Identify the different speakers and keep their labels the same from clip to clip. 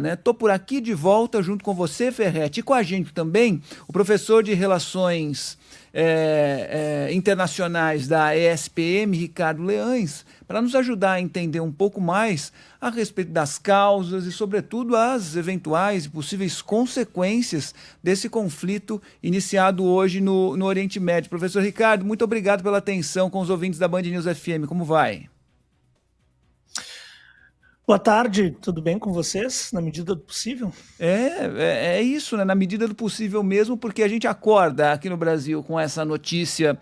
Speaker 1: né? Tô por aqui de volta junto com você, Ferretti, e com a gente também o professor de Relações Internacionais da ESPM, Ricardo Leães, para nos ajudar a entender um pouco mais a respeito das causas e, sobretudo, as eventuais e possíveis consequências desse conflito iniciado hoje no Oriente Médio. Professor Ricardo, muito obrigado pela atenção com os ouvintes da Band News FM. Como vai?
Speaker 2: Boa tarde, tudo bem com vocês, na medida do possível?
Speaker 1: É isso, né? Na medida do possível mesmo, porque a gente acorda aqui no Brasil com essa notícia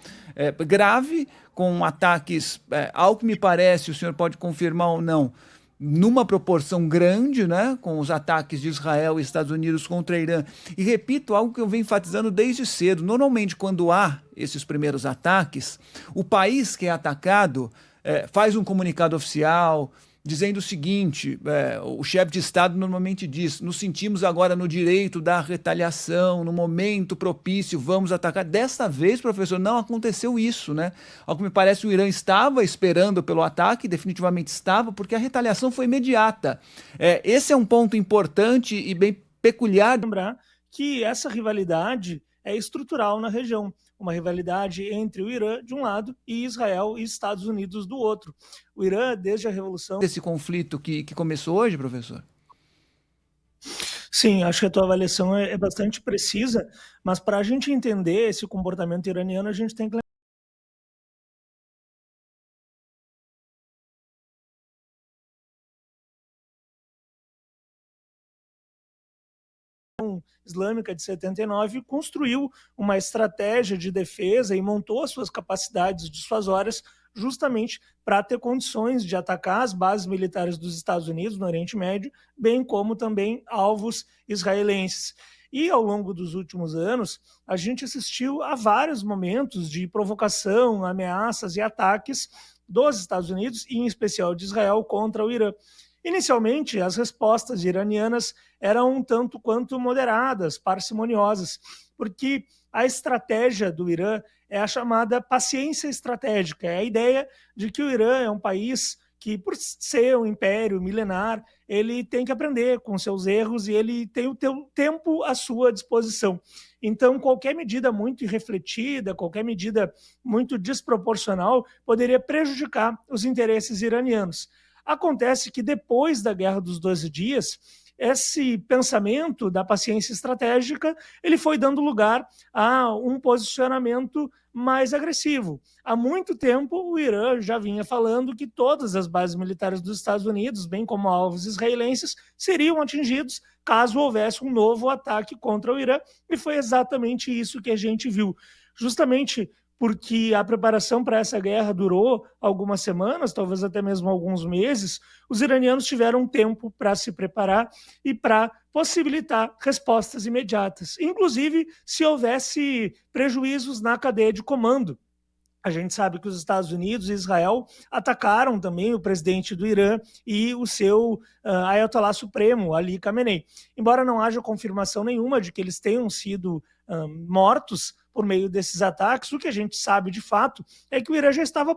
Speaker 1: grave, com ataques, ao que me parece, o senhor pode confirmar ou não, numa proporção grande, né? Com os ataques de Israel e Estados Unidos contra Irã. E repito, algo que eu venho enfatizando desde cedo, normalmente quando há esses primeiros ataques, o país que é atacado faz um comunicado oficial, dizendo o seguinte, o chefe de Estado normalmente diz, nos sentimos agora no direito da retaliação, no momento propício, vamos atacar. Desta vez, professor, não aconteceu isso, né? Ao que me parece, o Irã estava esperando pelo ataque, definitivamente estava, porque a retaliação foi imediata. Esse é um ponto importante e bem peculiar.
Speaker 2: Lembrar que essa rivalidade é estrutural na região, uma rivalidade entre o Irã de um lado e Israel e Estados Unidos do outro. O Irã, desde a Revolução...
Speaker 1: Desse conflito que começou hoje, professor?
Speaker 2: Sim, acho que a tua avaliação é bastante precisa, mas para a gente entender esse comportamento iraniano, a gente tem que Islâmica de 79 construiu uma estratégia de defesa e montou as suas capacidades dissuasórias justamente para ter condições de atacar as bases militares dos Estados Unidos no Oriente Médio, bem como também alvos israelenses. E ao longo dos últimos anos, a gente assistiu a vários momentos de provocação, ameaças e ataques dos Estados Unidos, e em especial de Israel, contra o Irã. Inicialmente, as respostas iranianas eram um tanto quanto moderadas, parcimoniosas, porque a estratégia do Irã é a chamada paciência estratégica. É a ideia de que o Irã é um país que, por ser um império milenar, ele tem que aprender com seus erros e ele tem o tempo à sua disposição. Então, qualquer medida muito irrefletida, qualquer medida muito desproporcional, poderia prejudicar os interesses iranianos. Acontece que depois da Guerra dos 12 Dias, esse pensamento da paciência estratégica ele foi dando lugar a um posicionamento mais agressivo. Há muito tempo, o Irã já vinha falando que todas as bases militares dos Estados Unidos, bem como alvos israelenses, seriam atingidos caso houvesse um novo ataque contra o Irã, e foi exatamente isso que a gente viu. Justamente porque a preparação para essa guerra durou algumas semanas, talvez até mesmo alguns meses, os iranianos tiveram tempo para se preparar e para possibilitar respostas imediatas, inclusive se houvesse prejuízos na cadeia de comando. A gente sabe que os Estados Unidos e Israel atacaram também o presidente do Irã e o seu Ayatollah Supremo, Ali Khamenei. Embora não haja confirmação nenhuma de que eles tenham sido mortos por meio desses ataques, o que a gente sabe de fato é que o Irã já estava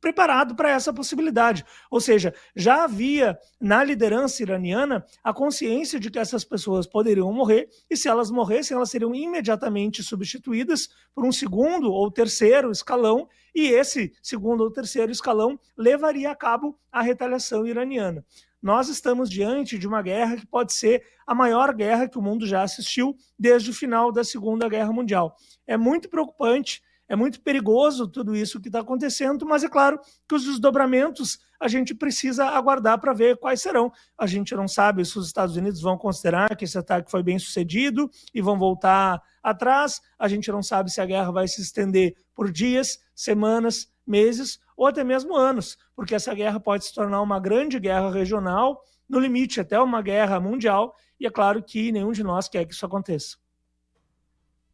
Speaker 2: preparado para essa possibilidade. Ou seja, já havia na liderança iraniana a consciência de que essas pessoas poderiam morrer, e se elas morressem, elas seriam imediatamente substituídas por um segundo ou terceiro escalão, e esse segundo ou terceiro escalão levaria a cabo a retaliação iraniana. Nós estamos diante de uma guerra que pode ser a maior guerra que o mundo já assistiu desde o final da Segunda Guerra Mundial. É muito preocupante, é muito perigoso tudo isso que está acontecendo, mas é claro que os desdobramentos a gente precisa aguardar para ver quais serão. A gente não sabe se os Estados Unidos vão considerar que esse ataque foi bem sucedido e vão voltar atrás. A gente não sabe se a guerra vai se estender por dias, semanas, meses ou até mesmo anos, porque essa guerra pode se tornar uma grande guerra regional, no limite até uma guerra mundial, e é claro que nenhum de nós quer que isso aconteça.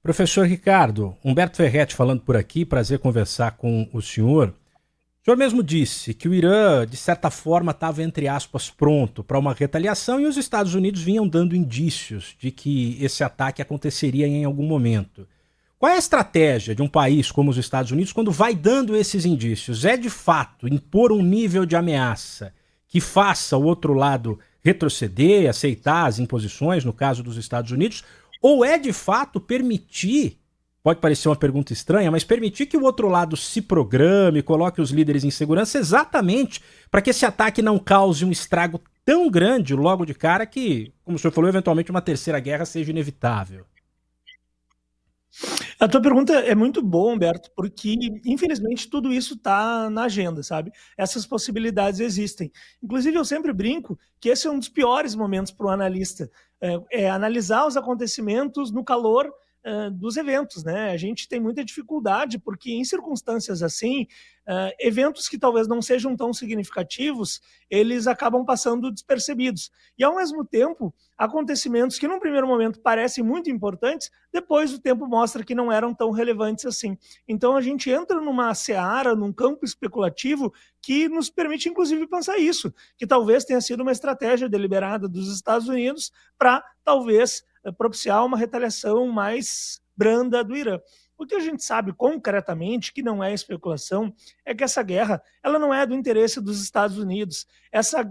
Speaker 3: Professor Ricardo, Humberto Ferretti falando por aqui, prazer conversar com o senhor. O senhor mesmo disse que o Irã, de certa forma, estava, entre aspas, pronto para uma retaliação e os Estados Unidos vinham dando indícios de que esse ataque aconteceria em algum momento. Qual é a estratégia de um país como os Estados Unidos quando vai dando esses indícios? É, de fato, impor um nível de ameaça que faça o outro lado retroceder, aceitar as imposições, no caso dos Estados Unidos, ou é de fato permitir, pode parecer uma pergunta estranha, mas permitir que o outro lado se programe, coloque os líderes em segurança exatamente para que esse ataque não cause um estrago tão grande logo de cara que, como o senhor falou, eventualmente uma terceira guerra seja inevitável?
Speaker 2: A tua pergunta é muito boa, Humberto, porque infelizmente tudo isso está na agenda, sabe? Essas possibilidades existem. Inclusive, eu sempre brinco que esse é um dos piores momentos para o analista, é analisar os acontecimentos no calor dos eventos, né? A gente tem muita dificuldade porque em circunstâncias assim, eventos que talvez não sejam tão significativos, eles acabam passando despercebidos. E ao mesmo tempo, acontecimentos que num primeiro momento parecem muito importantes, depois o tempo mostra que não eram tão relevantes assim. Então a gente entra numa seara, num campo especulativo que nos permite inclusive pensar isso, que talvez tenha sido uma estratégia deliberada dos Estados Unidos para talvez propiciar uma retaliação mais branda do Irã. O que a gente sabe concretamente, que não é especulação, é que essa guerra ela não é do interesse dos Estados Unidos.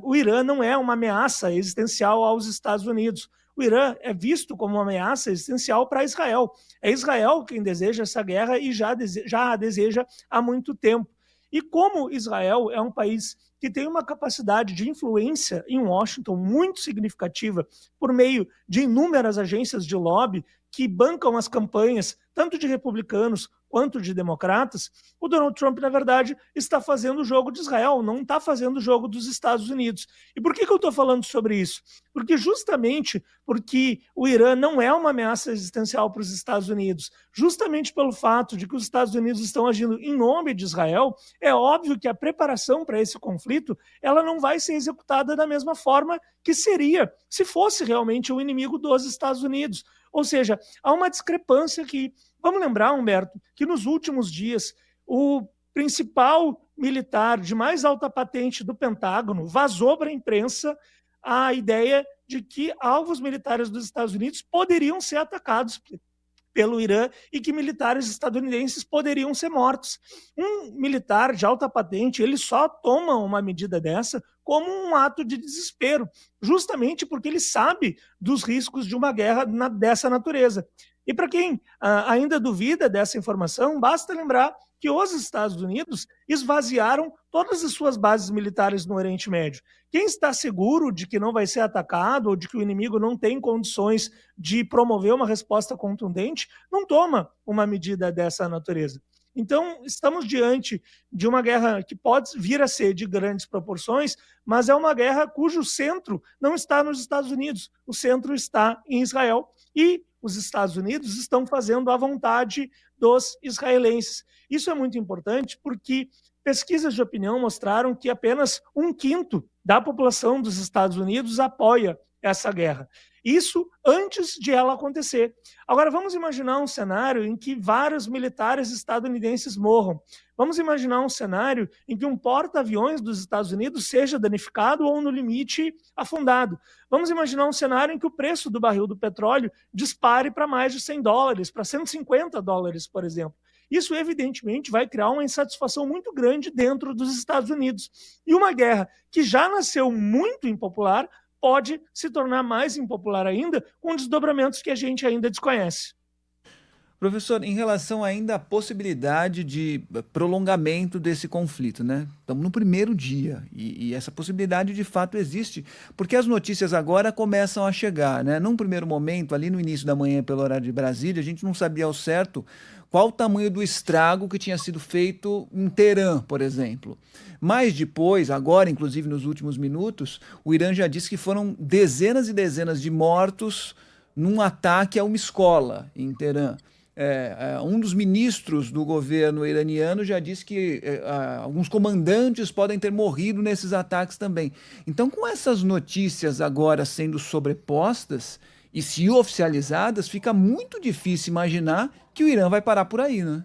Speaker 2: O Irã não é uma ameaça existencial aos Estados Unidos. O Irã é visto como uma ameaça existencial para Israel. É Israel quem deseja essa guerra e já a deseja há muito tempo. E como Israel é um país que tem uma capacidade de influência em Washington muito significativa por meio de inúmeras agências de lobby que bancam as campanhas, tanto de republicanos quanto de democratas, o Donald Trump, na verdade, está fazendo o jogo de Israel, não está fazendo o jogo dos Estados Unidos. E por que eu estou falando sobre isso? Porque justamente porque o Irã não é uma ameaça existencial para os Estados Unidos, justamente pelo fato de que os Estados Unidos estão agindo em nome de Israel, é óbvio que a preparação para esse conflito ela não vai ser executada da mesma forma que seria se fosse realmente o inimigo dos Estados Unidos. Ou seja, há uma discrepância aqui. Vamos lembrar, Humberto, que nos últimos dias o principal militar de mais alta patente do Pentágono vazou para a imprensa a ideia de que alvos militares dos Estados Unidos poderiam ser atacados pelo Irã e que militares estadunidenses poderiam ser mortos. Um militar de alta patente, ele só toma uma medida dessa como um ato de desespero, justamente porque ele sabe dos riscos de uma guerra dessa natureza. E para quem ainda duvida dessa informação, basta lembrar que os Estados Unidos esvaziaram todas as suas bases militares no Oriente Médio. Quem está seguro de que não vai ser atacado ou de que o inimigo não tem condições de promover uma resposta contundente, não toma uma medida dessa natureza. Então, estamos diante de uma guerra que pode vir a ser de grandes proporções, mas é uma guerra cujo centro não está nos Estados Unidos, o centro está em Israel e os Estados Unidos estão fazendo a vontade dos israelenses. Isso é muito importante porque pesquisas de opinião mostraram que apenas 1/5 da população dos Estados Unidos apoia essa guerra. Isso antes de ela acontecer. Agora, vamos imaginar um cenário em que vários militares estadunidenses morram. Vamos imaginar um cenário em que um porta-aviões dos Estados Unidos seja danificado ou, no limite, afundado. Vamos imaginar um cenário em que o preço do barril do petróleo dispare para mais de $100, para $150, por exemplo. Isso, evidentemente, vai criar uma insatisfação muito grande dentro dos Estados Unidos. E uma guerra que já nasceu muito impopular pode se tornar mais impopular ainda, com desdobramentos que a gente ainda desconhece.
Speaker 1: Professor, em relação ainda à possibilidade de prolongamento desse conflito, né? Estamos no primeiro dia e essa possibilidade de fato existe, porque as notícias agora começam a chegar, né? Num primeiro momento, ali no início da manhã, pelo horário de Brasília, a gente não sabia ao certo qual o tamanho do estrago que tinha sido feito em Teherã, por exemplo. Mas depois, agora, inclusive nos últimos minutos, o Irã já disse que foram dezenas e dezenas de mortos num ataque a uma escola em Teherã. Um dos ministros do governo iraniano já disse que alguns comandantes podem ter morrido nesses ataques também. Então, com essas notícias agora sendo sobrepostas e se oficializadas, fica muito difícil imaginar que o Irã vai parar por aí, né?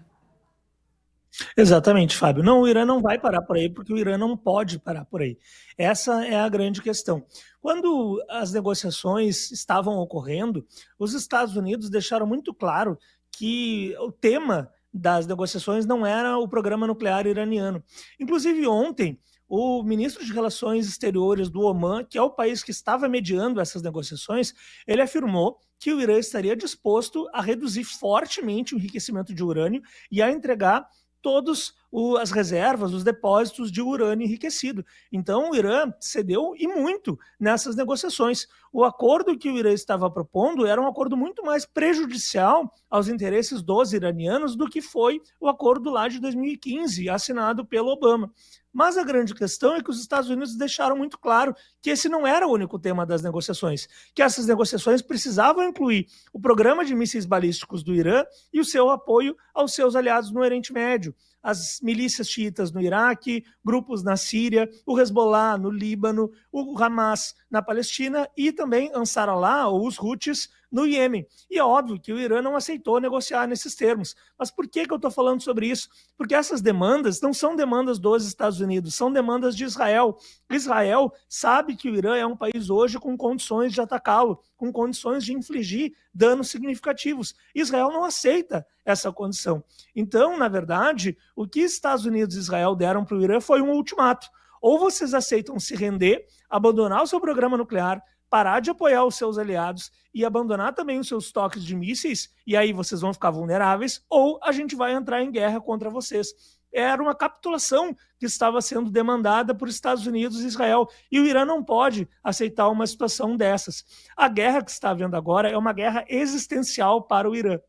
Speaker 2: Exatamente, Fábio. Não, o Irã não vai parar por aí, porque o Irã não pode parar por aí. Essa é a grande questão. Quando as negociações estavam ocorrendo, os Estados Unidos deixaram muito claro que o tema das negociações não era o programa nuclear iraniano. Inclusive, ontem, o ministro de Relações Exteriores do Omã, que é o país que estava mediando essas negociações, ele afirmou que o Irã estaria disposto a reduzir fortemente o enriquecimento de urânio e a entregar todas as reservas, os depósitos de urânio enriquecido. Então, o Irã cedeu e muito nessas negociações. O acordo que o Irã estava propondo era um acordo muito mais prejudicial aos interesses dos iranianos do que foi o acordo lá de 2015, assinado pelo Obama. Mas a grande questão é que os Estados Unidos deixaram muito claro que esse não era o único tema das negociações, que essas negociações precisavam incluir o programa de mísseis balísticos do Irã e o seu apoio aos seus aliados no Oriente Médio, as milícias xiitas no Iraque, grupos na Síria, o Hezbollah no Líbano, o Hamas na Palestina e também Ansar Allah, ou os Houthis, no Iêmen. E é óbvio que o Irã não aceitou negociar nesses termos. Mas por que eu estou falando sobre isso? Porque essas demandas não são demandas dos Estados Unidos, são demandas de Israel. Israel sabe que o Irã é um país hoje com condições de atacá-lo, com condições de infligir danos significativos. Israel não aceita essa condição. Então, na verdade, o que Estados Unidos e Israel deram para o Irã foi um ultimato. Ou vocês aceitam se render, abandonar o seu programa nuclear, parar de apoiar os seus aliados e abandonar também os seus estoques de mísseis, e aí vocês vão ficar vulneráveis, ou a gente vai entrar em guerra contra vocês. Era uma capitulação que estava sendo demandada por Estados Unidos e Israel, e o Irã não pode aceitar uma situação dessas. A guerra que está havendo agora é uma guerra existencial para o Irã.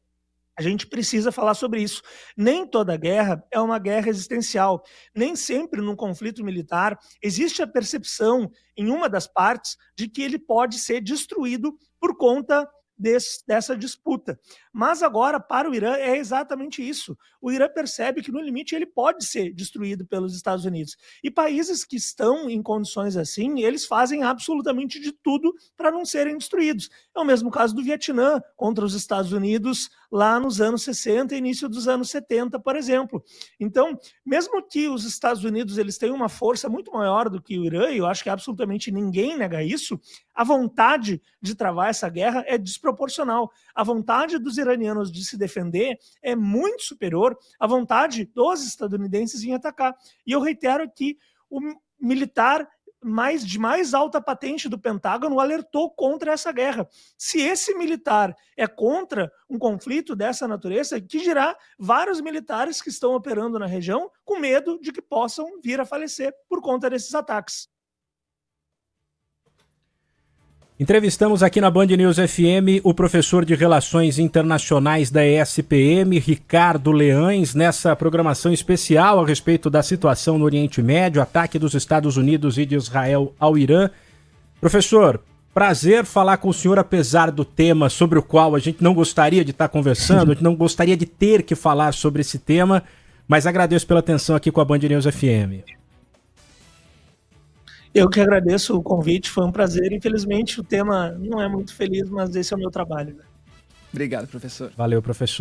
Speaker 2: A gente precisa falar sobre isso. Nem toda guerra é uma guerra existencial. Nem sempre num conflito militar existe a percepção em uma das partes de que ele pode ser destruído por conta dessa disputa. Mas agora, para o Irã, é exatamente isso. O Irã percebe que, no limite, ele pode ser destruído pelos Estados Unidos. E países que estão em condições assim, eles fazem absolutamente de tudo para não serem destruídos. É o mesmo caso do Vietnã contra os Estados Unidos lá nos anos 60 e início dos anos 70, por exemplo. Então, mesmo que os Estados Unidos eles tenham uma força muito maior do que o Irã, e eu acho que absolutamente ninguém nega isso, a vontade de travar essa guerra é desproporcional. A vontade dos iranianos de se defender é muito superior à vontade dos estadunidenses em atacar. E eu reitero aqui, o militar de mais alta patente do Pentágono alertou contra essa guerra. Se esse militar é contra um conflito dessa natureza, que dirá vários militares que estão operando na região com medo de que possam vir a falecer por conta desses ataques.
Speaker 3: Entrevistamos aqui na Band News FM o professor de Relações Internacionais da ESPM, Ricardo Leães, nessa programação especial a respeito da situação no Oriente Médio, ataque dos Estados Unidos e de Israel ao Irã. Professor, prazer falar com o senhor, apesar do tema sobre o qual a gente não gostaria de estar conversando, a gente não gostaria de ter que falar sobre esse tema, mas agradeço pela atenção aqui com a Band News FM.
Speaker 2: Eu que agradeço o convite, foi um prazer. Infelizmente o tema não é muito feliz, mas esse é o meu trabalho.
Speaker 1: Obrigado, professor.
Speaker 3: Valeu, professor.